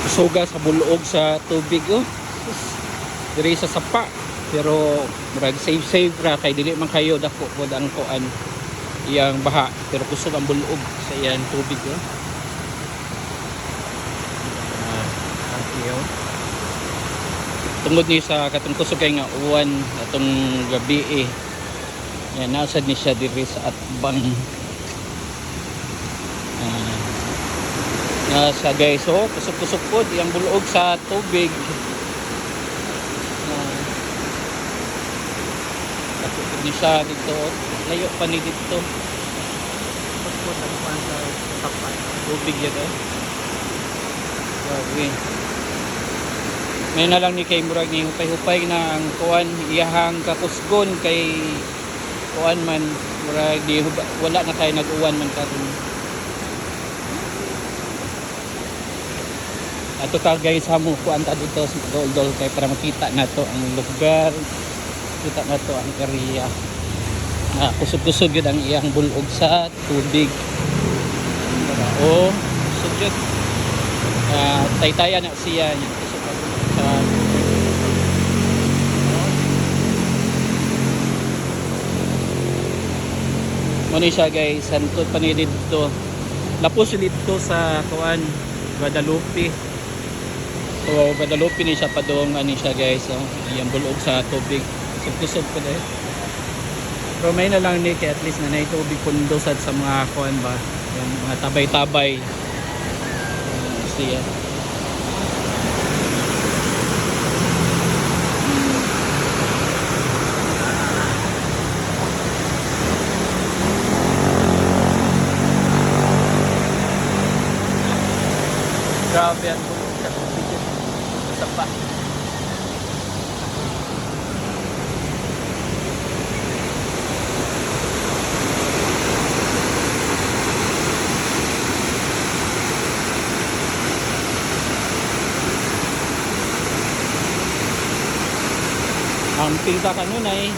suga sa bulog sa tubig oh. Diri sa sapa pero murag save ra kay dili man kayo dako pod ang kuan iyang baha pero kusog ang bulog sa iyang tubig oh. Tungod ni sa katong kusog kay nga uwan atong gabi eh. Yan nasad ni siya diri sa atbang. Nasa guys so kusog-kusog pod iyang bulog sa tubig. Ni siya dito layo pa ni dito po sa tapat tubig yan eh. Grabe may na lang ni kay murag ni hupay-hupay na ang kuan iyahang kakusgon kay kuan man murag di wala na kay nag-uwan man karon. Ato ta guys hamo kuan ta dito sa dol-dol kay para makita nato ang lugar, kita nato ang area. Kusog-kusog yun ang iyang bulog sa tubig. Kusog yun. Taytayan na siya. Muna siya guys. Santod pa ni dito. Lapos dito sa kuan Guadalupe. So Guadalupe ni siya padong ani siya guys. Iyang bulog sa tubig. Kusog-kusog pa dahil. Pero may na lang ni kaya at least na naitubig pundosad sa mga kuan ba yung mga tabay-tabay siya. Grabe yan sa tubig sa pa. Ang pinta kanunay